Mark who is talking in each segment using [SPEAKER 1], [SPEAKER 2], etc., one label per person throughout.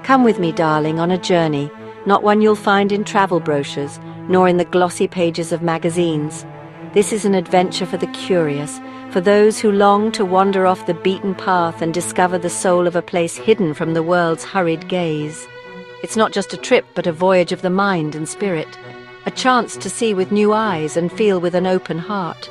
[SPEAKER 1] Come with me, darling, on a journey, not one you'll find in travel brochures, nor in the glossy pages of magazines. This is an adventure for the curious, for those who long to wander off the beaten path and discover the soul of a place hidden from the world's hurried gaze. It's not just a trip, but a voyage of the mind and spirit, a chance to see with new eyes and feel with an open heart.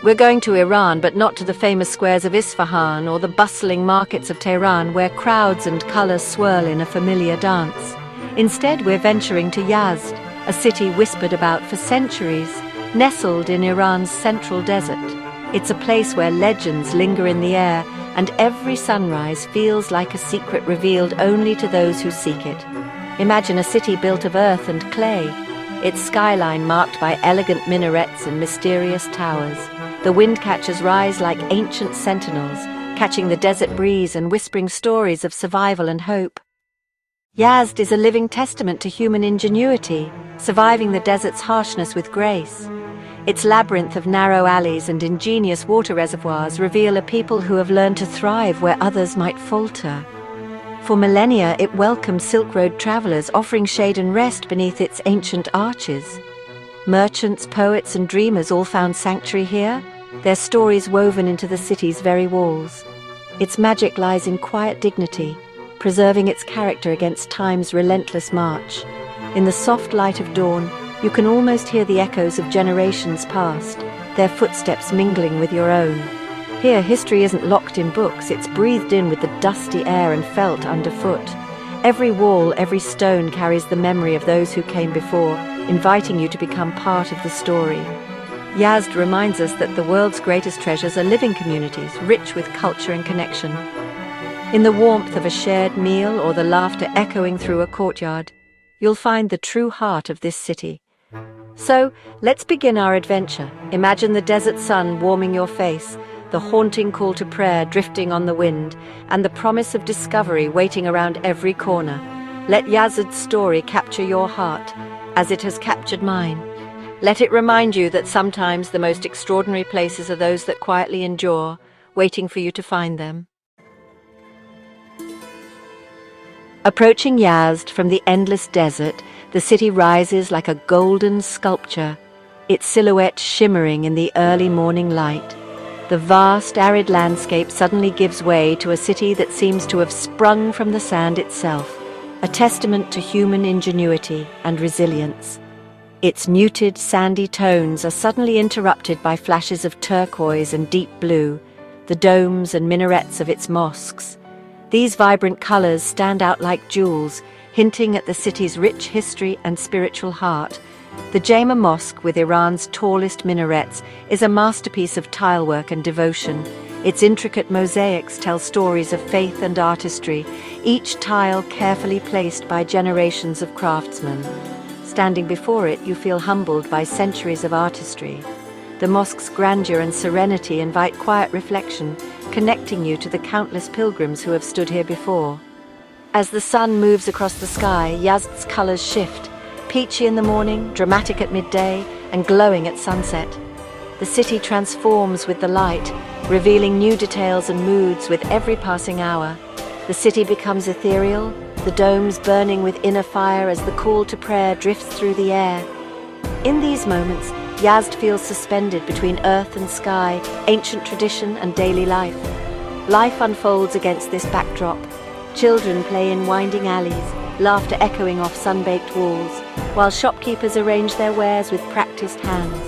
[SPEAKER 1] We're going to Iran, but not to the famous squares of Isfahan or the bustling markets of Tehran, where crowds and colors swirl in a familiar dance. Instead, we're venturing to Yazd, a city whispered about for centuries, nestled in Iran's central desert. It's a place where legends linger in the air, and every sunrise feels like a secret revealed only to those who seek it. Imagine a city built of earth and clay, its skyline marked by elegant minarets and mysterious towers. The windcatchers rise like ancient sentinels, catching the desert breeze and whispering stories of survival and hope. Yazd is a living testament to human ingenuity, surviving the desert's harshness with grace. Its labyrinth of narrow alleys and ingenious water reservoirs reveal a people who have learned to thrive where others might falter. For millennia, it welcomed Silk Road travelers, offering shade and rest beneath its ancient arches. Merchants, poets, and dreamers all found sanctuary here, their stories woven into the city's very walls. Its magic lies in quiet dignity, preserving its character against time's relentless march. In the soft light of dawn, you can almost hear the echoes of generations past, their footsteps mingling with your own. Here, history isn't locked in books, it's breathed in with the dusty air and felt underfoot. Every wall, every stone carries the memory of those who came before, inviting you to become part of the story. Yazd reminds us that the world's greatest treasures are living communities, rich with culture and connection. In the warmth of a shared meal or the laughter echoing through a courtyard, you'll find the true heart of this city. So, let's begin our adventure. Imagine the desert sun warming your face, the haunting call to prayer drifting on the wind, and the promise of discovery waiting around every corner. Let Yazd's story capture your heart, as it has captured mine. Let it remind you that sometimes the most extraordinary places are those that quietly endure, waiting for you to find them. Approaching Yazd from the endless desert, the city rises like a golden sculpture, its silhouette shimmering in the early morning light. The vast, arid landscape suddenly gives way to a city that seems to have sprung from the sand itself, a testament to human ingenuity and resilience. Its muted, sandy tones are suddenly interrupted by flashes of turquoise and deep blue, the domes and minarets of its mosques. These vibrant colors stand out like jewels, hinting at the city's rich history and spiritual heart. The Jama Mosque, with Iran's tallest minarets, is a masterpiece of tilework and devotion. Its intricate mosaics tell stories of faith and artistry, each tile carefully placed by generations of craftsmen. Standing before it, you feel humbled by centuries of artistry. The mosque's grandeur and serenity invite quiet reflection, connecting you to the countless pilgrims who have stood here before. As the sun moves across the sky, Yazd's colors shift, peachy in the morning, dramatic at midday, and glowing at sunset. The city transforms with the light, revealing new details and moods with every passing hour. The city becomes ethereal, the domes burning with inner fire as the call to prayer drifts through the air. In these moments, Yazd feels suspended between earth and sky, ancient tradition and daily life. Life unfolds against this backdrop. Children play in winding alleys, laughter echoing off sun-baked walls, while shopkeepers arrange their wares with practiced hands.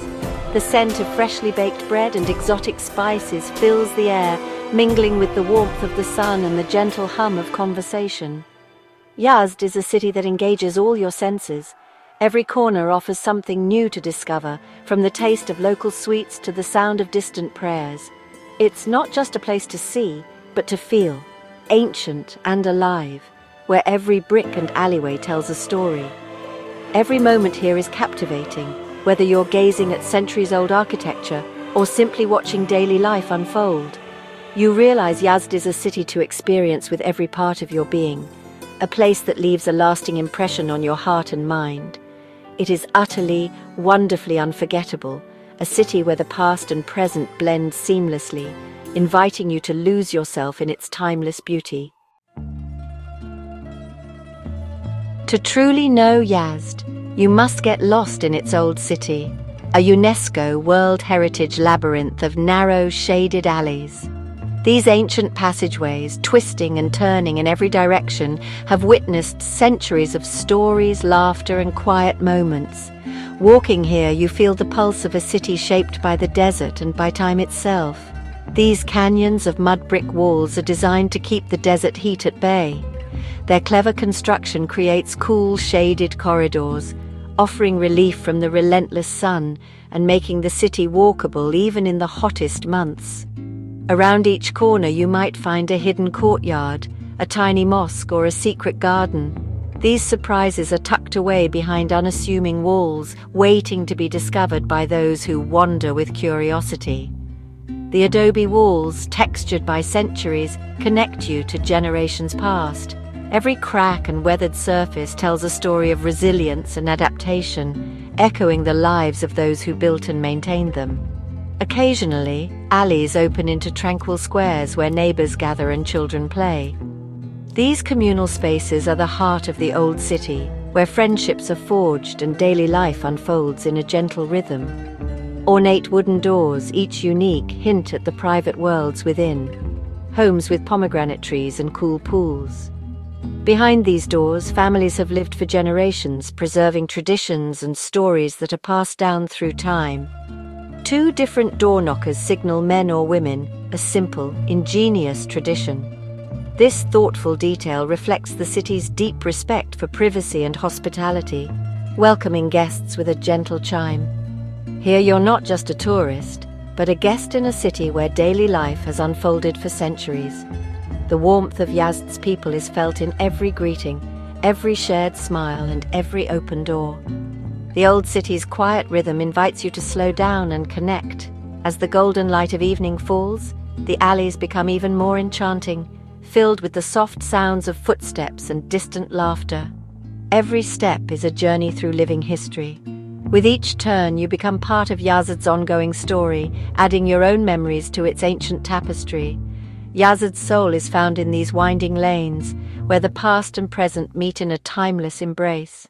[SPEAKER 1] The scent of freshly baked bread and exotic spices fills the air, mingling with the warmth of the sun and the gentle hum of conversation. Yazd is a city that engages all your senses. Every corner offers something new to discover, from the taste of local sweets to the sound of distant prayers. It's not just a place to see, but to feel, ancient and alive, where every brick and alleyway tells a story. Every moment here is captivating, whether you're gazing at centuries-old architecture or simply watching daily life unfold. You realize Yazd is a city to experience with every part of your being, a place that leaves a lasting impression on your heart and mind. It is utterly, wonderfully unforgettable, a city where the past and present blend seamlessly, inviting you to lose yourself in its timeless beauty. To truly know Yazd, you must get lost in its old city, a UNESCO World Heritage labyrinth of narrow, shaded alleys. These ancient passageways, twisting and turning in every direction, have witnessed centuries of stories, laughter, and quiet moments. Walking here, you feel the pulse of a city shaped by the desert and by time itself. These canyons of mud brick walls are designed to keep the desert heat at bay. Their clever construction creates cool, shaded corridors, offering relief from the relentless sun and making the city walkable even in the hottest months. Around each corner you might find a hidden courtyard, a tiny mosque, or a secret garden. These surprises are tucked away behind unassuming walls, waiting to be discovered by those who wander with curiosity. The adobe walls, textured by centuries, connect you to generations past. Every crack and weathered surface tells a story of resilience and adaptation, echoing the lives of those who built and maintained them. Occasionally, alleys open into tranquil squares where neighbors gather and children play. These communal spaces are the heart of the old city, where friendships are forged and daily life unfolds in a gentle rhythm. Ornate wooden doors, each unique, hint at the private worlds within. Homes with pomegranate trees and cool pools. Behind these doors, families have lived for generations, preserving traditions and stories that are passed down through time. Two different door knockers signal men or women, a simple, ingenious tradition. This thoughtful detail reflects the city's deep respect for privacy and hospitality, welcoming guests with a gentle chime. Here you're not just a tourist, but a guest in a city where daily life has unfolded for centuries. The warmth of Yazd's people is felt in every greeting, every shared smile, and every open door. The old city's quiet rhythm invites you to slow down and connect. As the golden light of evening falls, the alleys become even more enchanting, filled with the soft sounds of footsteps and distant laughter. Every step is a journey through living history. With each turn, you become part of Yazd's ongoing story, adding your own memories to its ancient tapestry. Yazd's soul is found in these winding lanes, where the past and present meet in a timeless embrace.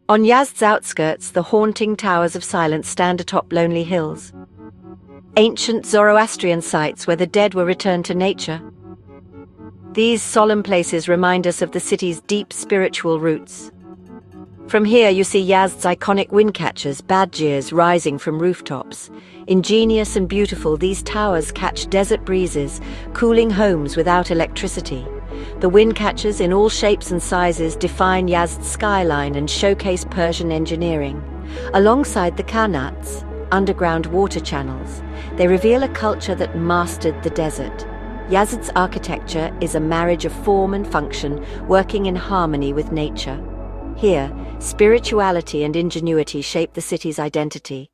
[SPEAKER 1] On Yazd's outskirts, the haunting towers of silence stand atop lonely hills. Ancient Zoroastrian sites where the dead were returned to nature. These solemn places remind us of the city's deep spiritual roots. From here you see Yazd's iconic windcatchers, badgers, rising from rooftops. Ingenious and beautiful, these towers catch desert breezes, cooling homes without electricity. The windcatchers in all shapes and sizes define Yazd's skyline and showcase Persian engineering. Alongside the qanats, underground water channels, they reveal a culture that mastered the desert. Yazd's architecture is a marriage of form and function, working in harmony with nature. Here, spirituality and ingenuity shape the city's identity.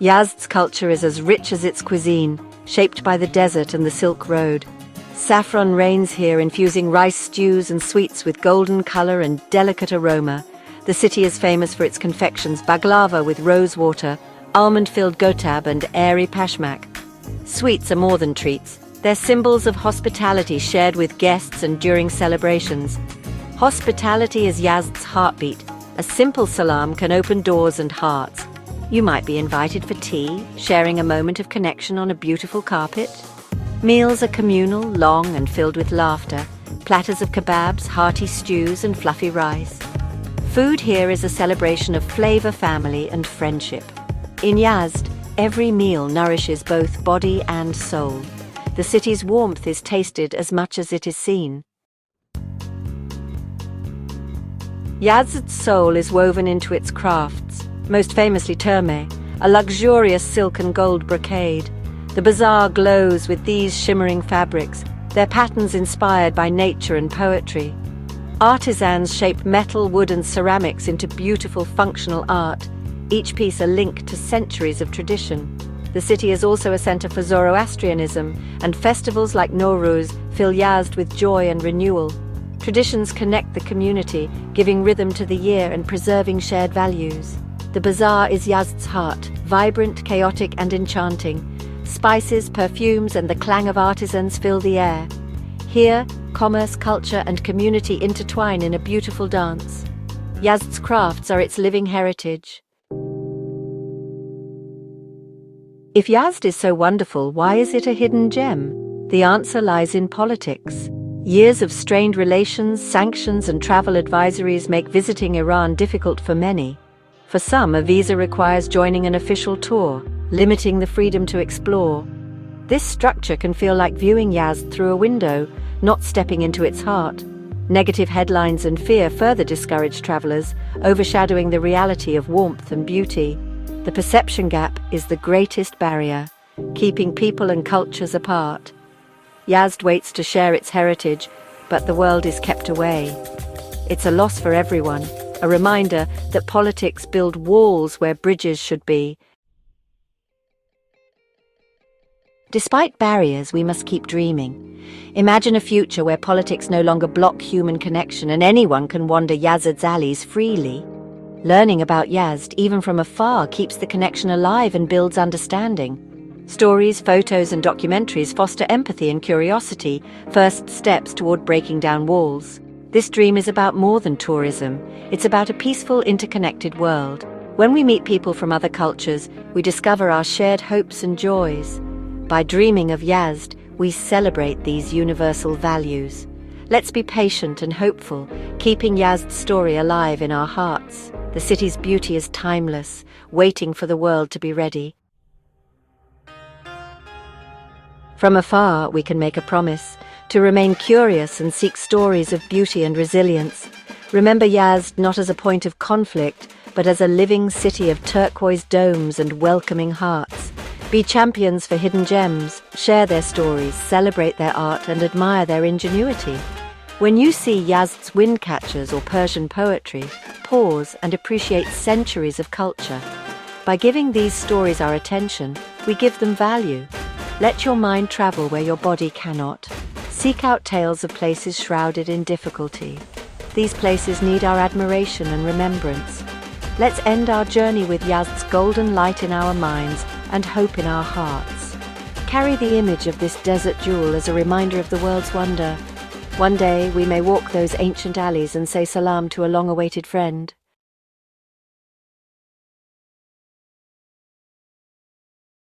[SPEAKER 1] Yazd's culture is as rich as its cuisine, shaped by the desert and the Silk Road. Saffron reigns here, infusing rice stews and sweets with golden color and delicate aroma. The city is famous for its confections, baklava with rose water, almond-filled gotab, and airy pashmak. Sweets are more than treats. They're symbols of hospitality shared with guests and during celebrations. Hospitality is Yazd's heartbeat. A simple salam can open doors and hearts. You might be invited for tea, sharing a moment of connection on a beautiful carpet. Meals are communal, long, and filled with laughter. Platters of kebabs, hearty stews, and fluffy rice. Food here is a celebration of flavor, family, and friendship. In Yazd, every meal nourishes both body and soul. The city's warmth is tasted as much as it is seen. Yazd's soul is woven into its crafts, most famously turme, a luxurious silk and gold brocade. The bazaar glows with these shimmering fabrics, their patterns inspired by nature and poetry. Artisans shape metal, wood, and ceramics into beautiful functional art, each piece a link to centuries of tradition. The city is also a center for Zoroastrianism, and festivals like Nowruz fill Yazd with joy and renewal. Traditions connect the community, giving rhythm to the year and preserving shared values. The bazaar is Yazd's heart, vibrant, chaotic, and enchanting. Spices, perfumes, and the clang of artisans fill the air. Here, commerce, culture, and community intertwine in a beautiful dance. Yazd's crafts are its living heritage. If Yazd is so wonderful, why is it a hidden gem? The answer lies in politics. Years of strained relations, sanctions, and travel advisories make visiting Iran difficult for many. For some, a visa requires joining an official tour, limiting the freedom to explore. This structure can feel like viewing Yazd through a window, not stepping into its heart. Negative headlines and fear further discourage travelers, overshadowing the reality of warmth and beauty. The perception gap is the greatest barrier, keeping people and cultures apart. Yazd waits to share its heritage, but the world is kept away. It's a loss for everyone, a reminder that politics build walls where bridges should be. Despite barriers, we must keep dreaming. Imagine a future where politics no longer block human connection and anyone can wander Yazd's alleys freely. Learning about Yazd, even from afar, keeps the connection alive and builds understanding. Stories, photos, and documentaries foster empathy and curiosity, first steps toward breaking down walls. This dream is about more than tourism. It's about a peaceful, interconnected world. When we meet people from other cultures, we discover our shared hopes and joys. By dreaming of Yazd, we celebrate these universal values. Let's be patient and hopeful, keeping Yazd's story alive in our hearts. The city's beauty is timeless, waiting for the world to be ready. From afar, we can make a promise to remain curious and seek stories of beauty and resilience. Remember Yazd not as a point of conflict, but as a living city of turquoise domes and welcoming hearts. Be champions for hidden gems, share their stories, celebrate their art, and admire their ingenuity. When you see Yazd's wind catchers or Persian poetry, pause and appreciate centuries of culture. By giving these stories our attention, we give them value. Let your mind travel where your body cannot. Seek out tales of places shrouded in difficulty. These places need our admiration and remembrance. Let's end our journey with Yazd's golden light in our minds and hope in our hearts. Carry the image of this desert jewel as a reminder of the world's wonder. One day we may walk those ancient alleys and say salam to a long-awaited friend.